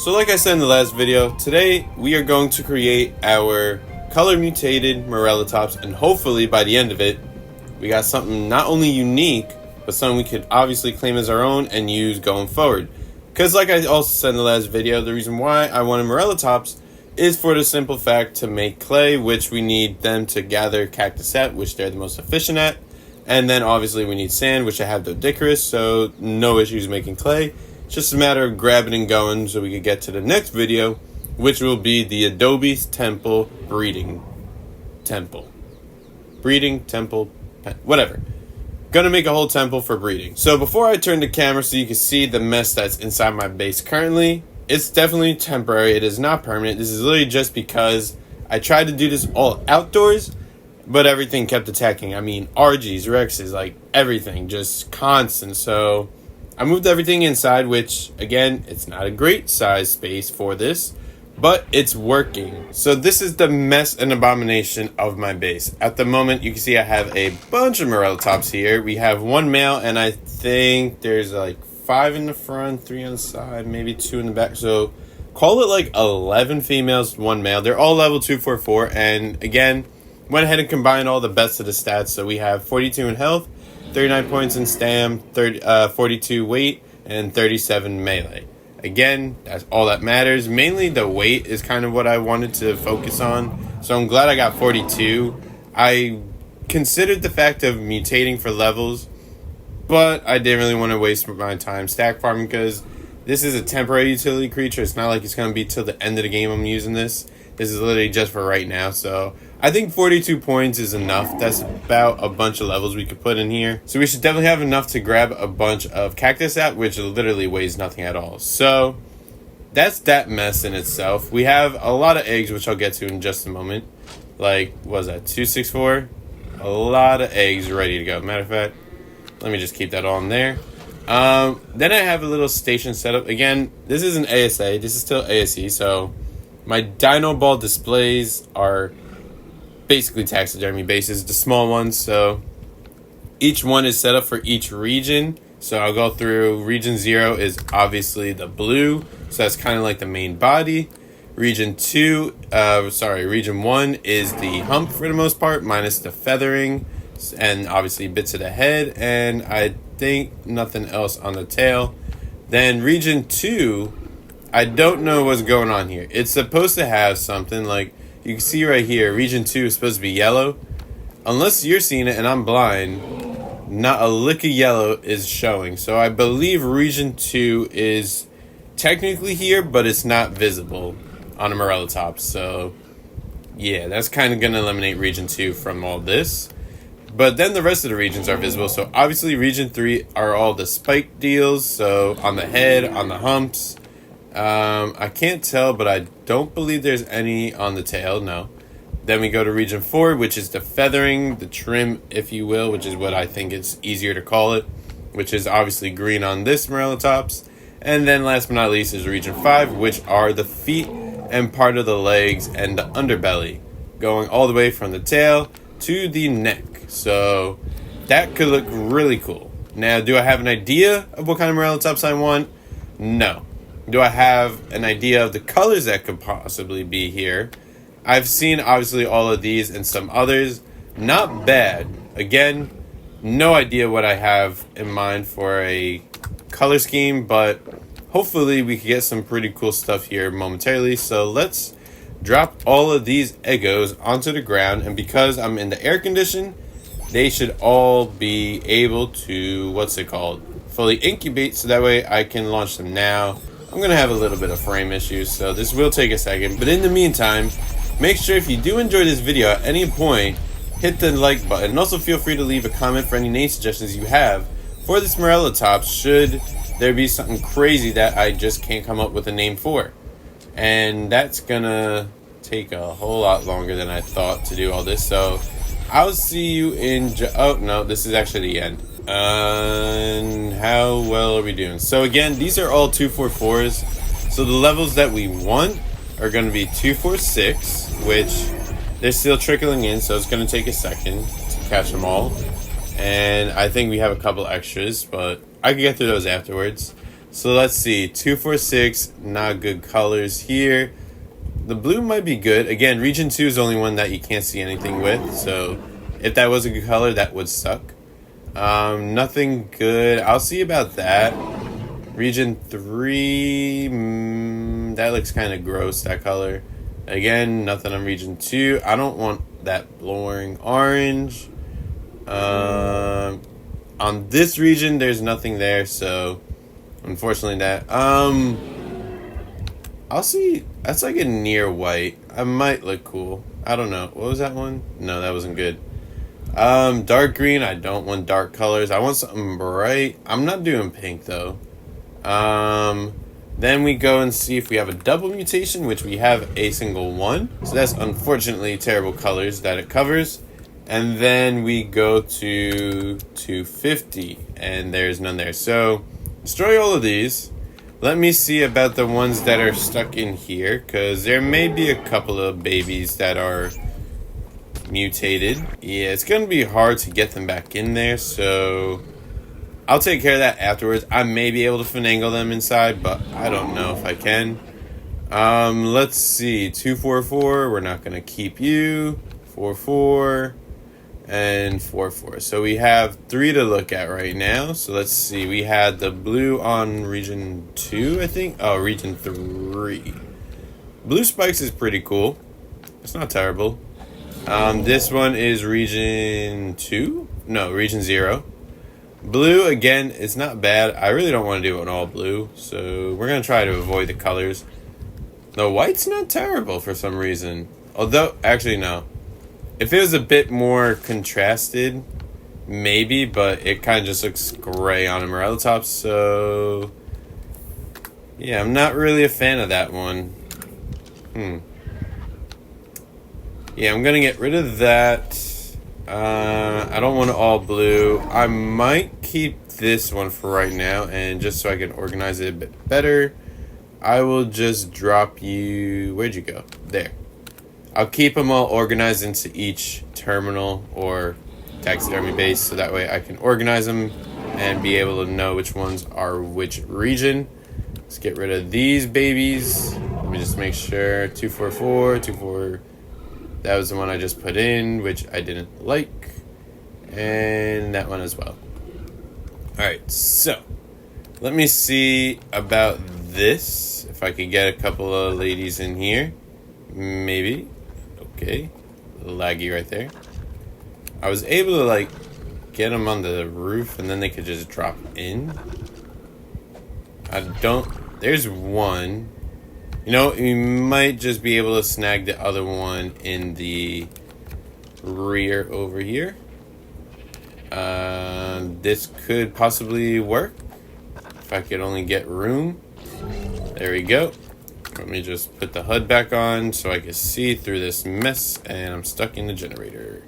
So like I said in the last video, today we are going to create our color mutated Morellatops, and hopefully by the end of it, we got something not only unique, but something we could obviously claim as our own and use going forward. Because like I also said in the last video, the reason why I wanted Morellatops is for the simple fact to make clay, which we need them to gather cactus at, which they're the most efficient at. And then obviously we need sand, which I have Dodicarus, so no issues making clay. It's just a matter of grabbing and going so we could get to the next video, which will be the Adobe Temple Breeding Temple. Breeding Temple, whatever. Gonna make a whole temple for breeding. So before I turn the camera so you can see the mess that's inside my base currently, it's definitely temporary. It is not permanent. This is literally just because I tried to do this all outdoors, but everything kept attacking. I mean, RGs, Rexes, like everything, just constant. So I moved everything inside, which again, it's not a great size space for this, but it's working. So this is the mess and abomination of my base. At the moment, you can see I have a bunch of Morellatops here. We have one male, and I think there's like 5 in the front, 3 on the side, maybe 2 in the back. So call it like 11 females, 1 male. They're all level 244. And again, went ahead and combined all the best of the stats. So we have 42 in health, 39 points in stam, 42 weight, and 37 melee. Again, that's all that matters. Mainly the weight is kind of what I wanted to focus on. So I'm glad I got 42. I considered the fact of mutating for levels, but I didn't really want to waste my time stack farming because this is a temporary utility creature. It's not like it's going to be till the end of the game I'm using this. This is literally just for right now. So I think 42 points is enough. That's about a bunch of levels we could put in here. So we should definitely have enough to grab a bunch of cactus at, which literally weighs nothing at all. So that's that mess in itself. We have a lot of eggs, which I'll get to in just a moment. Like, what was that, 264? A lot of eggs ready to go. Matter of fact, let me just keep that on there. Then I have a little station set up. Again, this isn't ASA. This is still ASE. So my dino ball displays are basically taxidermy bases, the small ones. So each one is set up for each region. So I'll go through. Region 0 is obviously the blue. So that's kind of like the main body. Region 1 is the hump for the most part, minus the feathering and obviously bits of the head, and I think nothing else on the tail. Then region 2, I don't know what's going on here. It's supposed to have something like, you can see right here, region 2 is supposed to be yellow. Unless you're seeing it and I'm blind, not a lick of yellow is showing. So I believe region 2 is technically here, but it's not visible on a Morellatops. So yeah, that's kind of going to eliminate region 2 from all this. But then the rest of the regions are visible. So obviously region 3 are all the spike deals. So on the head, on the humps. I can't tell, but I don't believe there's any on the tail, no. Then we go to region 4, which is the feathering, the trim, if you will, which is what I think it's easier to call it, which is obviously green on this Morellatops. And then last but not least is region 5, which are the feet and part of the legs and the underbelly, going all the way from the tail to the neck. So that could look really cool. Now, do I have an idea of what kind of Morellatops I want? No. Do I have an idea of the colors that could possibly be here? I've seen obviously all of these and some others. Not bad. Again, no idea what I have in mind for a color scheme, but hopefully we can get some pretty cool stuff here momentarily. So let's drop all of these Eggos onto the ground, and because I'm in the air condition, they should all be able to, fully incubate, so that way I can launch them now. I'm going to have a little bit of frame issues, so this will take a second. But in the meantime, make sure if you do enjoy this video at any point, hit the like button. And also feel free to leave a comment for any name suggestions you have for this Morellatops, should there be something crazy that I just can't come up with a name for. And that's going to take a whole lot longer than I thought to do all this. So I'll see you in... oh, no, this is actually the end. And how well are we doing? So again, these are all 244s. So the levels that we want are going to be 246, which they're still trickling in, so it's going to take a second to catch them all. And I think we have a couple extras, but I can get through those afterwards. So let's see. 2, 4, 6, not good colors here. The blue might be good. Again, region 2 is the only one that you can't see anything with. So if that was a good color, that would suck. Nothing good. I'll see about that. Region 3, that looks kind of gross, that color. Again, nothing on region 2. I don't want that blurring orange. On this region, there's nothing there, so unfortunately that. I'll see. That's like a near white. I might look cool. I don't know. What was that one? No, that wasn't good. Dark green. I don't want dark colors. I want something bright. I'm not doing pink though. Then we go and see if we have a double mutation, which we have a single one. So that's unfortunately terrible colors that it covers. And then we go to 250, and there's none there. So destroy all of these. Let me see about the ones that are stuck in here, because there may be a couple of babies that are mutated. Yeah, it's going to be hard to get them back in there, so I'll take care of that afterwards. I may be able to finagle them inside, but I don't know if I can. Let's see. 244, we're not going to keep you. 44. And 4. So we have 3 to look at right now. So let's see. We had the blue on region 2, I think. Oh, region 3. Blue spikes is pretty cool. It's not terrible. This one is region 2. No, region 0. Blue, again, it's not bad. I really don't want to do an all blue. So we're going to try to avoid the colors. The white's not terrible for some reason. Although, actually, no. If it was a bit more contrasted, maybe, but it kind of just looks gray on a Morellatops, so yeah, I'm not really a fan of that one. Yeah, I'm gonna get rid of that. I don't want it all blue. I might keep this one for right now, and just so I can organize it a bit better, I will just drop you. Where'd you go? There. I'll keep them all organized into each terminal or taxidermy base, so that way I can organize them and be able to know which ones are which region. Let's get rid of these babies. Let me just make sure. 244, 24. That was the one I just put in, which I didn't like. And that one as well. Alright, so let me see about this. If I could get a couple of ladies in here. Maybe. Okay, a little laggy right there. I was able to like get them on the roof and then they could just drop in. There's one. You know, you might just be able to snag the other one in the rear over here. This could possibly work if I could only get room. There we go. Let me just put the HUD back on so I can see through this mess, and I'm stuck in the generator.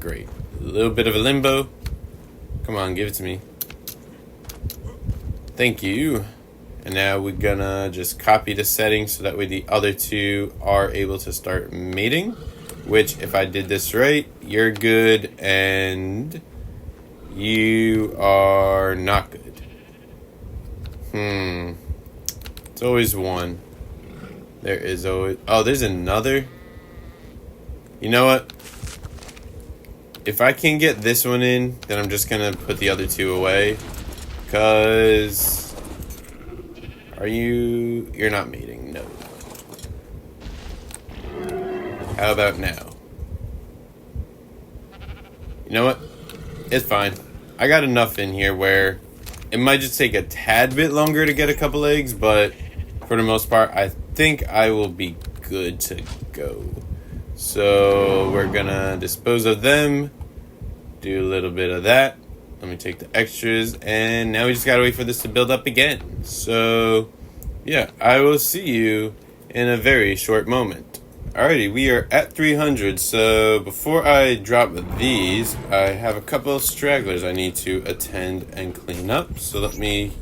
Great. A little bit of a limbo. Come on, give it to me. Thank you. And now we're gonna just copy the settings so that way the other two are able to start mating. Which, if I did this right, you're good and you are not good. It's always one. There is always... Oh, there's another. You know what? If I can get this one in, then I'm just going to put the other two away. Because... You're not mating. No. How about now? You know what? It's fine. I got enough in here where it might just take a tad bit longer to get a couple eggs, but for the most part, I think I will be good to go. So we're gonna dispose of them, do a little bit of that. Let me take the extras, and now we just gotta wait for this to build up again. So yeah, I will see you in a very short moment. Alrighty, we are at 300, so before I drop these, I have a couple of stragglers I need to attend and clean up. So let me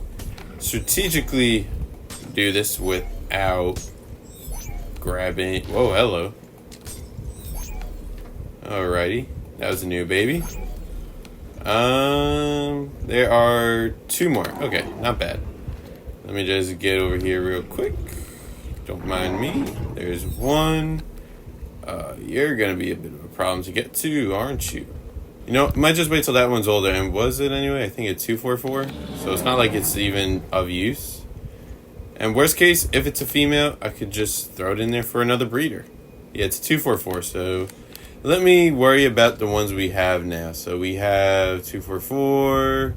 strategically do this without grabbing... Whoa, hello. Alrighty, that was a new baby. There are 2 more. Okay, not bad. Let me just get over here real quick. Don't mind me. There's one. You're gonna be a bit of a problem to get to, aren't you? You know, might just wait till that one's older. And was it anyway? I think it's 244. So it's not like it's even of use. And worst case, if it's a female, I could just throw it in there for another breeder. Yeah, it's 244. So let me worry about the ones we have now. So we have 244,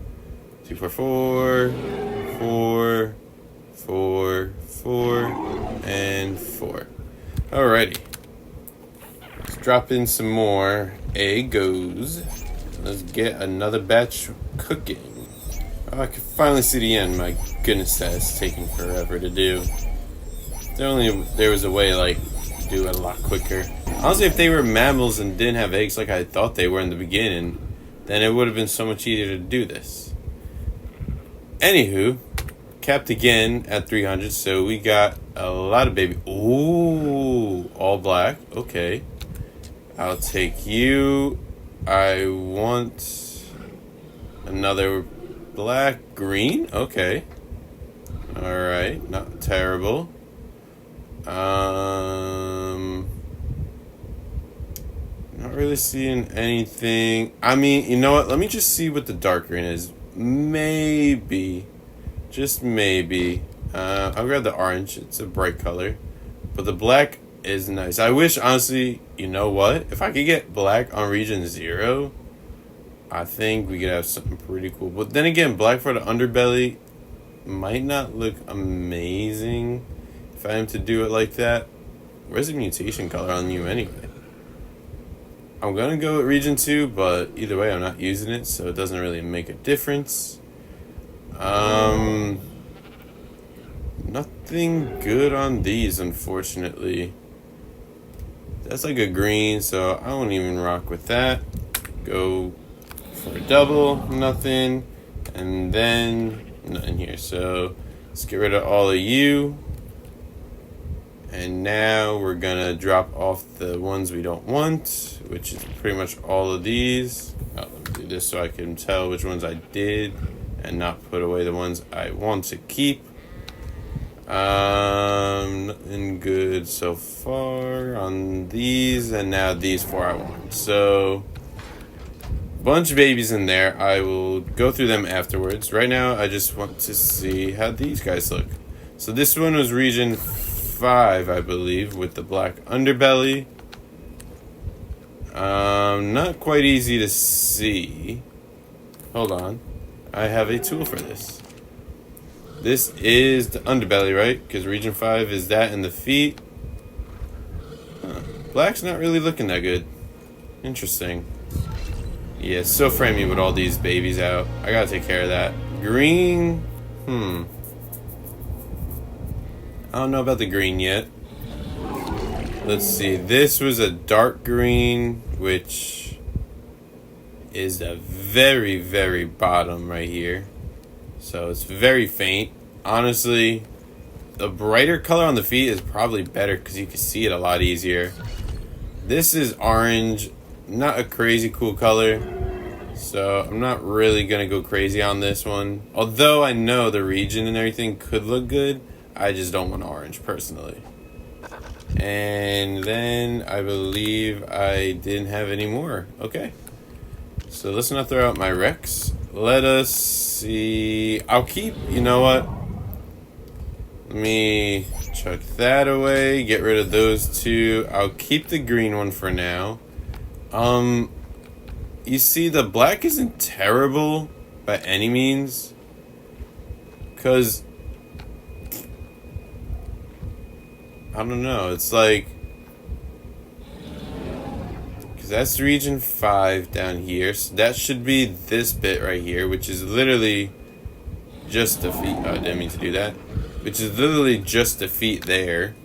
244, 4, 4, 4, and 4. Alrighty. Let's drop in some more Egos. Let's get another batch cooking. Oh, I can finally see the end. My goodness, that's taking forever to do. If there was a way, like, to do it a lot quicker. Honestly, if they were mammals and didn't have eggs like I thought they were in the beginning, then it would have been so much easier to do this. Anywho, capped again at 300, so we got a lot of baby. Ooh, all black. Okay. I'll take you. I want another black green. Okay. Alright, not terrible. Not really seeing anything. I mean, you know what? Let me just see what the dark green is. Maybe. Just maybe. I'll grab the orange. It's a bright color. But the black is nice. I wish, honestly, you know what? If I could get black on region 0, I think we could have something pretty cool. But then again, black for the underbelly might not look amazing if I am to do it like that. Where's the mutation color on you anyway? I'm going to go with region 2, but either way, I'm not using it, so it doesn't really make a difference. Nothing good on these, unfortunately. That's like a green, so I won't even rock with that. Go for a double, nothing. And then nothing here. So let's get rid of all of you. And now we're gonna drop off the ones we don't want, which is pretty much all of these. Oh, let me do this so I can tell which ones I did and not put away the ones I want to keep. Nothing good so far on these, and now these 4 I want. So, bunch of babies in there. I will go through them afterwards. Right now, I just want to see how these guys look. So this one was region 5, I believe, with the black underbelly. Not quite easy to see. Hold on. I have a tool for this. This is the underbelly, right? Because region 5 is that in the feet. Black's not really looking that good. Interesting. Yeah, so framey with all these babies out. I gotta take care of that. Green. I don't know about the green yet. Let's see. This was a dark green, which is the very, very bottom right here. So it's very faint. Honestly, the brighter color on the feet is probably better because you can see it a lot easier. This is orange. Not a crazy cool color. So I'm not really going to go crazy on this one. Although I know the region and everything could look good. I just don't want orange personally. And then I believe I didn't have any more. Okay. So let's not throw out my Rex. Let us see. I'll keep, you know what? Let me chuck that away. Get rid of those 2. I'll keep the green one for now. You see, the black isn't terrible by any means. Because I don't know. It's like, because that's region 5 down here. So that should be this bit right here, which is literally just the feet. Oh, I didn't mean to do that. Which is literally just the feet there.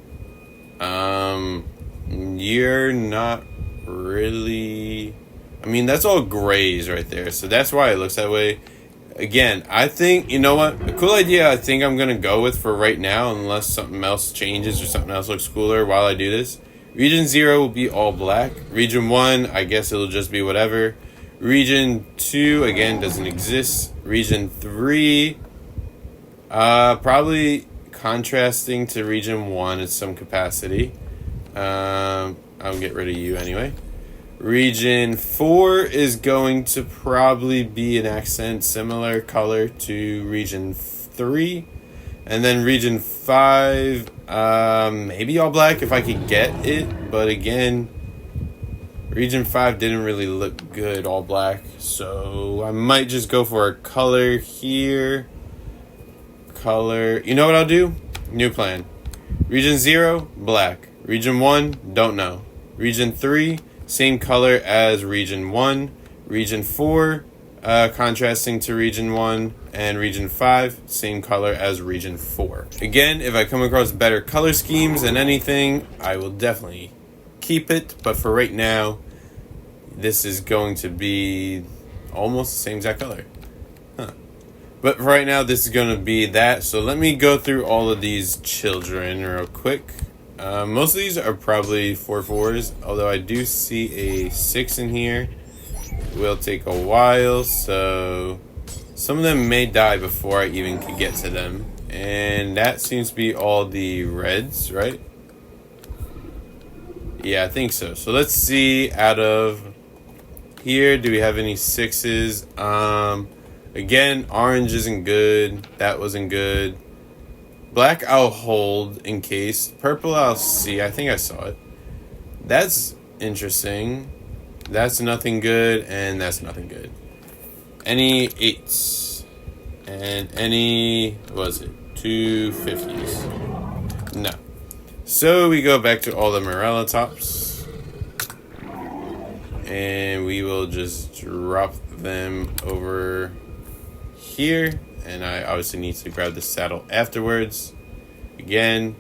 You're not really. I mean, that's all grays right there. So that's why it looks that way. Again, I think, you know what? A cool idea I think I'm going to go with for right now, unless something else changes or something else looks cooler while I do this. Region 0 will be all black. Region 1, I guess it'll just be whatever. Region 2, again, doesn't exist. Region 3, Probably contrasting to region 1 in some capacity. I'll get rid of you anyway. Region 4 is going to probably be an accent similar color to region 3. And then region 5, maybe all black if I could get it. But again, region 5 didn't really look good all black. So I might just go for a color here. Color. You know what I'll do? New plan. Region 0, black. Region 1, don't know. Region 3, same color as region 1. Region 4, contrasting to region 1. And region 5, same color as region 4. Again, if I come across better color schemes and anything, I will definitely keep it. But for right now, this is going to be almost the same exact color. But for right now, this is going to be that. So let me go through all of these children real quick. Most of these are probably 4/4s, although I do see a 6 in here. It will take a while, so some of them may die before I even could get to them. And that seems to be all the reds, right? Yeah, I think so. So let's see, out of here, do we have any 6s? Again, orange isn't good. That wasn't good. Black I'll hold in case. Purple I'll see. I think I saw it. That's interesting. That's nothing good, and that's nothing good. Any 8s? And any, what was it? 2 50s? No. So we go back to all the Morellatops. And we will just drop them over here. And I obviously need to grab the saddle afterwards. Again.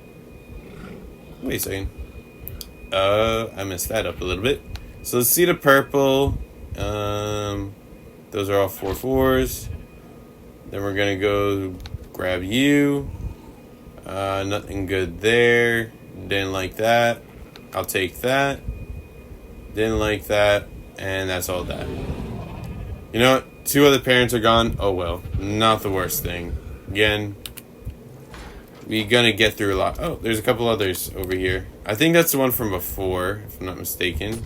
Wait a second. I messed that up a little bit. So let's see the purple. Those are all 4/4s. Then we're going to go grab you. Nothing good there. Didn't like that. I'll take that. Didn't like that. And that's all that. You know what? 2 other parents are gone. Oh well. Not the worst thing. Again, we're going to get through a lot. Oh, there's a couple others over here. I think that's the one from before, if I'm not mistaken.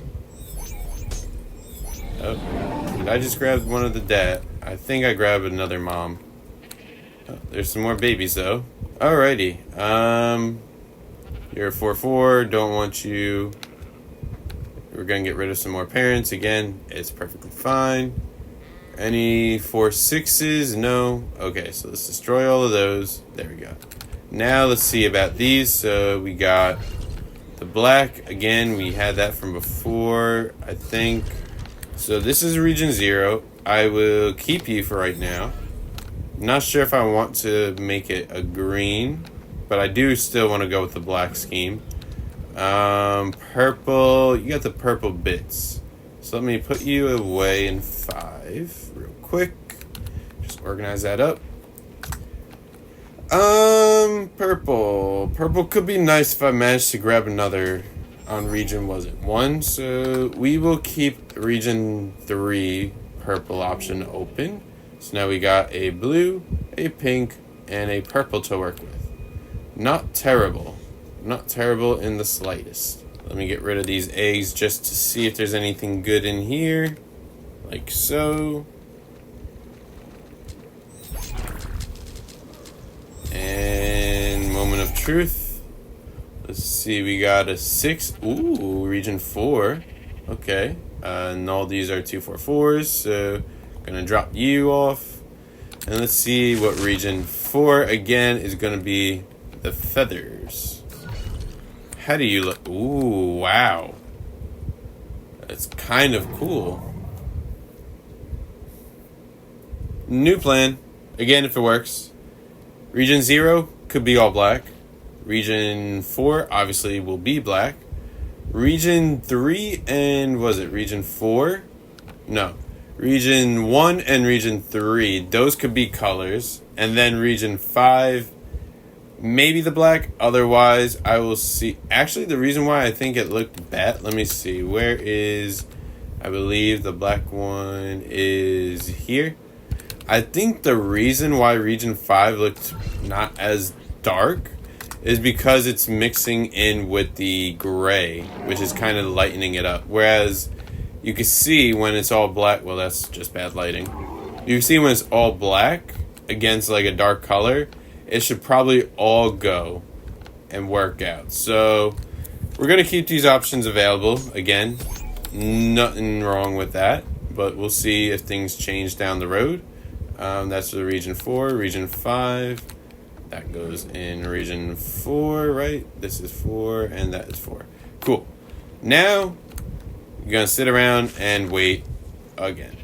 Oh, did I just grab one of the dad? I think I grabbed another mom. Oh, there's some more babies though. Alrighty. You're a 4/4. Don't want you. We're gonna get rid of some more parents. Again, it's perfectly fine. Any 4/6s? No. Okay, so let's destroy all of those. There we go. Now let's see about these. So we got the black. Again, we had that from before, I think. So this is region 0. I will keep you for right now. Not sure if I want to make it a green, but I do still want to go with the black scheme. Purple. You got the purple bits. So let me put you away in 5 real quick. Just organize that up. Purple. Purple could be nice if I managed to grab another on region, was it 1? So we will keep region 3 purple option open. So now we got a blue, a pink, and a purple to work with. Not terrible. Not terrible in the slightest. Let me get rid of these eggs just to see if there's anything good in here. Like so. And moment of truth. Let's see, we got a 6. Ooh, region 4. Okay. And all these are 2 4/4s. So gonna drop you off. And let's see what region 4 again is gonna be the feathers. How do you look? Ooh, wow. That's kind of cool. New plan. Again, if it works. Region 0 could be all black. Region 4 obviously will be black. Region 3 and was it region 4? No. Region 1 and region 3, those could be colors. And then region 5, maybe the black. Otherwise, I will see. Actually, the reason why I think it looked bad, let me see. Where is, I believe the black one is here. I think the reason why Region 5 looked not as dark is because it's mixing in with the gray, which is kind of lightening it up. Whereas you can see when it's all black, well, that's just bad lighting. You can see when it's all black against like a dark color, it should probably all go and work out. So we're going to keep these options available. Again, nothing wrong with that, but we'll see if things change down the road. That's the Region 4, Region 5. That goes in Region 4, right? This is 4, and that is 4. Cool. Now, you're going to sit around and wait again.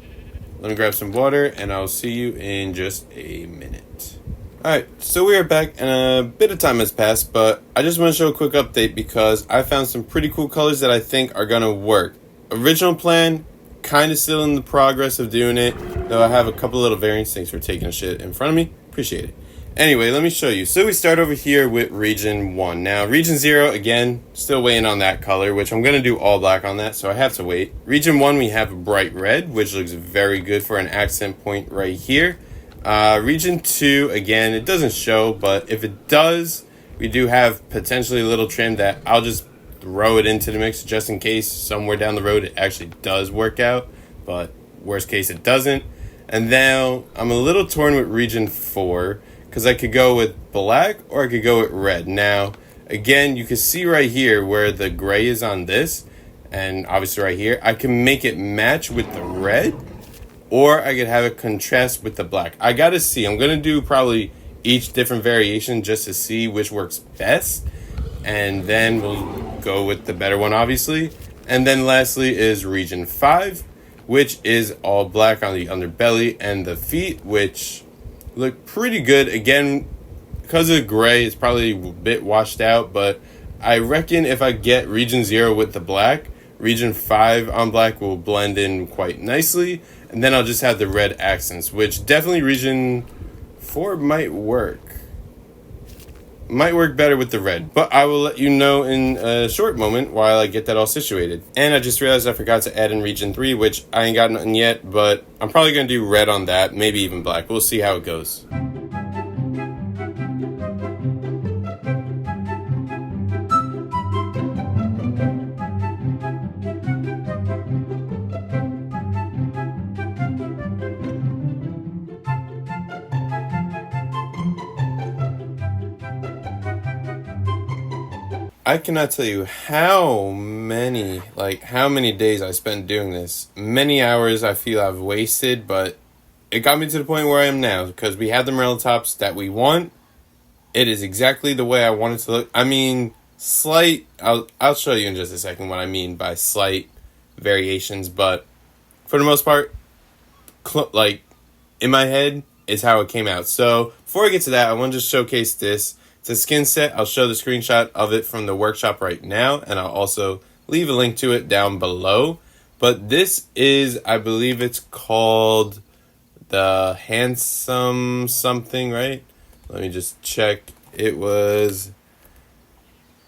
Let me grab some water, and I'll see you in just a minute. Alright, so we are back, and a bit of time has passed, but I just want to show a quick update because I found some pretty cool colors that I think are going to work. Original plan, kind of still in the progress of doing it, though I have a couple little variants. Thanks for taking a shit in front of me. Appreciate it. Anyway, let me show you. So we start over here with Region 1. Now, Region 0, again, still waiting on that color, which I'm going to do all black on that, so I have to wait. Region 1, we have a bright red, which looks very good for an accent point right here. Region 2, again, it doesn't show, but if it does, we do have potentially a little trim that I'll just throw it into the mix just in case somewhere down the road it actually does work out, but worst case it doesn't. And now I'm a little torn with Region 4, because I could go with black or I could go with red. Now, again, you can see right here where the gray is on this, and obviously right here, I can make it match with the red, or I could have it contrast with the black. I gotta see. I'm gonna do probably each different variation just to see which works best, and then we'll go with the better one, obviously. And then lastly is Region 5, which is all black on the underbelly and the feet, which look pretty good. Again, because of gray, it's probably a bit washed out, but I reckon if I get Region 0 with the black, Region 5 on black will blend in quite nicely, and then I'll just have the red accents, which definitely Region 4 might work. Might work better with the red, but I will let you know in a short moment while I get that all situated. And I just realized I forgot to add in Region 3, which I ain't got nothing yet, but I'm probably going to do red on that, maybe even black. We'll see how it goes. I cannot tell you how many days I spent doing this. Many hours I feel I've wasted, but it got me to the point where I am now, because we have the Morellatops that we want. It is exactly the way I want it to look. I mean, slight, I'll show you in just a second what I mean by slight variations, but for the most part, like, in my head, is how it came out. So, before I get to that, I want to just showcase this. It's a skin set. I'll show the screenshot of it from the workshop right now, and I'll also leave a link to it down below. But this is, I believe it's called the Handsome something, right? Let me just check. It was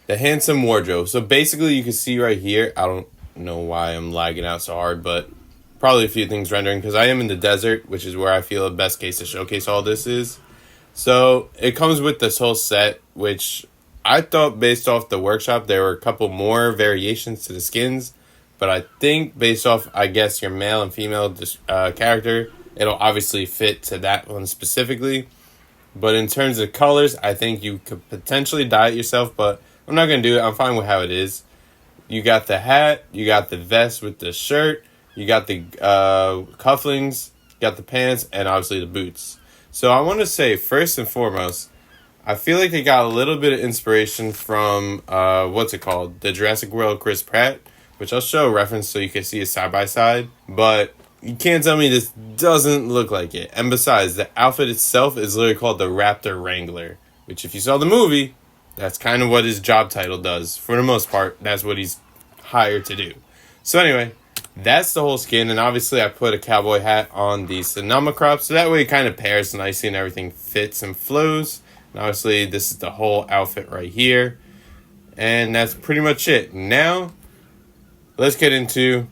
the Handsome Wardrobe. So basically you can see right here, I don't know why I'm lagging out so hard, but probably a few things rendering because I am in the desert, which is where I feel the best case to showcase all this is. So it comes with this whole set, which I thought based off the workshop, there were a couple more variations to the skins. But I think based off, I guess, your male and female character, it'll obviously fit to that one specifically. But in terms of colors, I think you could potentially dye it yourself, but I'm not going to do it. I'm fine with how it is. You got the hat, you got the vest with the shirt, you got the cufflinks, you got the pants, and obviously the boots. So I want to say, first and foremost, I feel like they got a little bit of inspiration from, the Jurassic World Chris Pratt, which I'll show a reference so you can see it side by side. But you can't tell me this doesn't look like it. And besides, the outfit itself is literally called the Raptor Wrangler, which if you saw the movie, that's kind of what his job title does. For the most part, that's what he's hired to do. So anyway, that's the whole skin, and obviously I put a cowboy hat on the Sonoma crop, so that way it kind of pairs nicely and everything fits and flows. And obviously this is the whole outfit right here, and that's pretty much it. Now, let's get into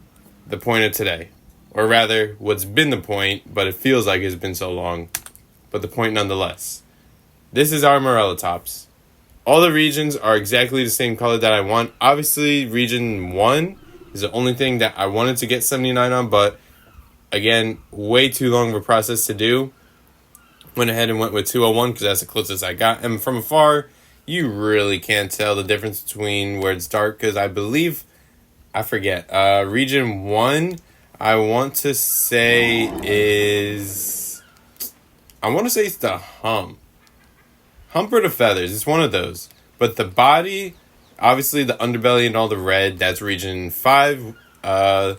the point of today, Or rather, what's been the point, but it feels like it's been so long. But the point nonetheless. This is our Morellatops. All the regions are exactly the same color that I want. Obviously, region 1 is the only thing that I wanted to get 79 on, but again, way too long of a process to do. Went ahead and went with 201 because that's the closest I got. And from afar, you really can't tell the difference between where it's dark because I believe, I forget, region 1, I want to say is, I want to say it's the hump. Hump or the feathers, it's one of those. But the body, obviously the underbelly and all the red, that's region 5. The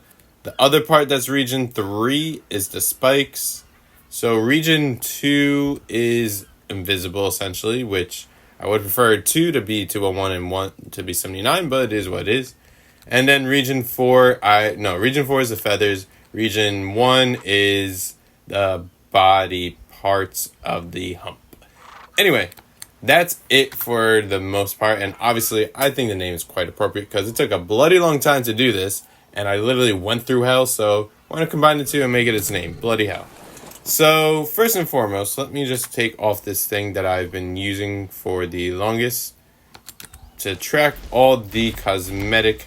other part that's region 3 is the spikes. So region 2 is invisible essentially, which I would prefer 2 to be 201 and 1 to be 79, but it is what it is. And then region 4, region 4 is the feathers. Region 1 is the body parts of the hump. Anyway, that's it for the most part. And obviously, I think the name is quite appropriate because it took a bloody long time to do this. And I literally went through hell. So I want to combine the two and make it its name. Bloody hell. So first and foremost, let me just take off this thing that I've been using for the longest to track all the cosmetic,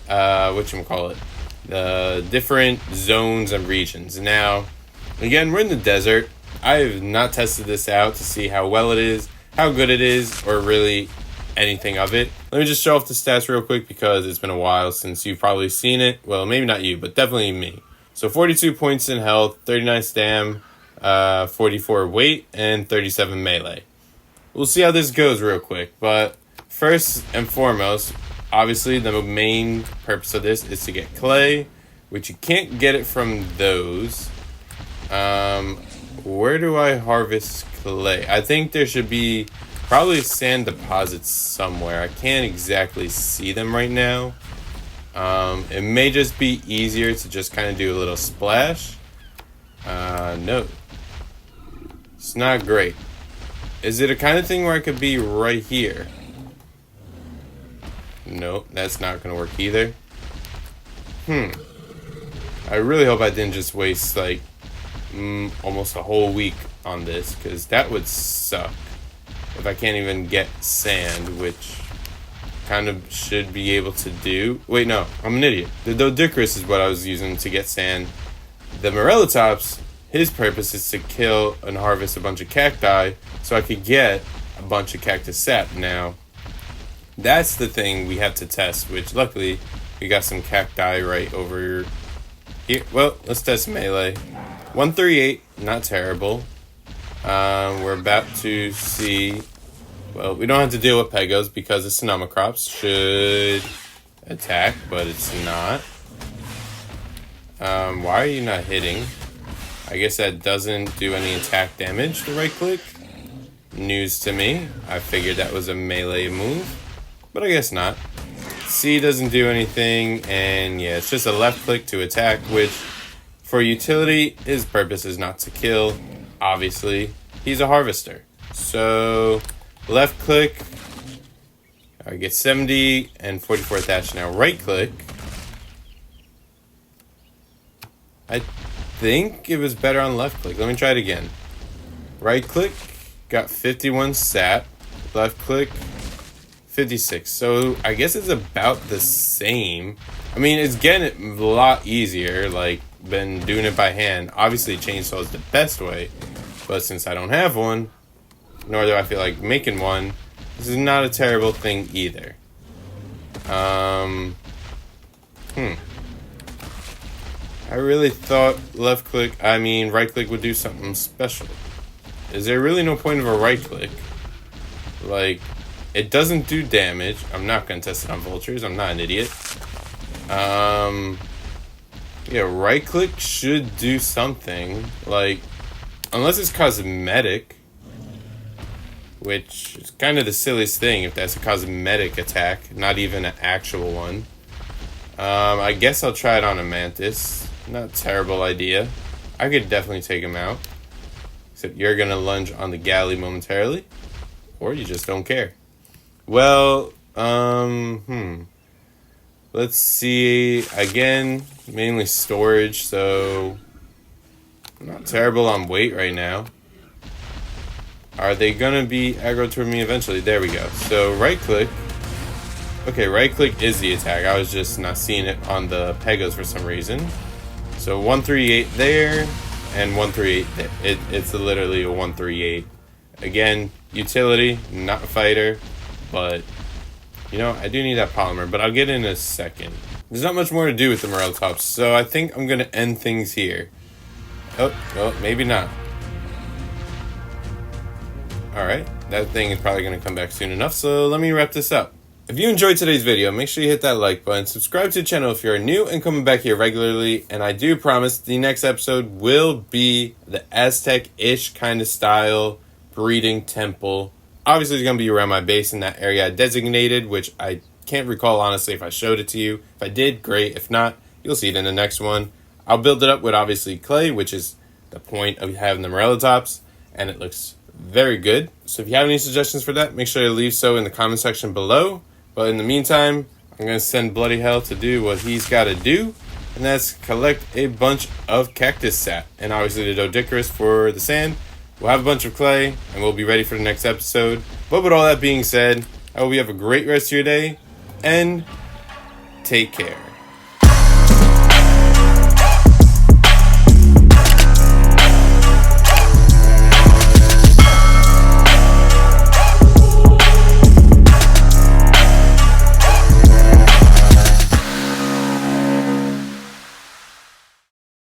the different zones and regions. Now, again, we're in the desert. I have not tested this out to see how well it is, how good it is, or really anything of it. Let me just show off the stats real quick because it's been a while since you've probably seen it. Well, maybe not you, but definitely me. So 42 points in health, 39 stam, 44 weight, and 37 melee. We'll see how this goes real quick. But first and foremost, obviously the main purpose of this is to get clay, which you can't get it from those. Where do I harvest clay? I think there should be probably sand deposits somewhere. I can't exactly see them right now. It may just be easier to just kind of do a little splash. No. It's not great. Is it a kind of thing where I could be right here? Nope, that's not going to work either. I really hope I didn't just waste like almost a whole week on this, because that would suck if I can't even get sand, which kind of should be able to do. Wait, no, I'm an idiot. The Dodicurus is what I was using to get sand. The Morellatops, his purpose is to kill and harvest a bunch of cacti so I could get a bunch of cactus sap. Now, that's the thing we have to test, which luckily we got some cacti right over here. Well, let's test melee. 138, not terrible. We're about to see. Well, we don't have to deal with Pegos because the Sonomicrops should attack, but it's not. Why are you not hitting? I guess that doesn't do any attack damage to right click. News to me. I figured that was a melee move, but I guess not. C doesn't do anything, and yeah, it's just a left click to attack, which for utility, his purpose is not to kill. Obviously, he's a harvester. So, left click, I get 70 and 44 thatch. Now, right click, I think it was better on left click. Let me try it again. Right click, got 51 sap. Left click, 56. So, I guess it's about the same. I mean, it's getting it a lot easier, like, than doing it by hand. Obviously, chainsaw is the best way. But since I don't have one, nor do I feel like making one, this is not a terrible thing either. I really thought right click would do something special. Is there really no point of a right click? Like, it doesn't do damage. I'm not going to test it on vultures. I'm not an idiot. Yeah, right click should do something. Like, unless it's cosmetic, which is kind of the silliest thing if that's a cosmetic attack, not even an actual one. I guess I'll try it on a mantis. Not a terrible idea. I could definitely take him out. Except you're going to lunge on the galley momentarily. Or you just don't care. Well, Let's see, again, mainly storage, so I'm not terrible on weight right now. Are they gonna be aggro toward me eventually? There we go. So right click. Okay, right click is the attack. I was just not seeing it on the Pegos for some reason. So 138 there and 138 there. It's literally a 138. Again, utility, not a fighter, but you know, I do need that polymer, but I'll get in a second. There's not much more to do with the Morellatops, so I think I'm gonna end things here. Oh, well, maybe not. Alright, that thing is probably gonna come back soon enough, so let me wrap this up. If you enjoyed today's video, make sure you hit that like button, subscribe to the channel if you're new and coming back here regularly, and I do promise the next episode will be the Aztec-ish kind of style breeding temple. Obviously, it's going to be around my base in that area I designated, which I can't recall, honestly, if I showed it to you. If I did, great. If not, you'll see it in the next one. I'll build it up with, obviously, clay, which is the point of having the Morellatops, and it looks very good. So if you have any suggestions for that, make sure to leave so in the comment section below. But in the meantime, I'm going to send Bloody Hell to do what he's got to do, and that's collect a bunch of cactus sap, and obviously the Doedicurus for the sand. We'll have a bunch of clay, and we'll be ready for the next episode. But with all that being said, I hope you have a great rest of your day, and take care.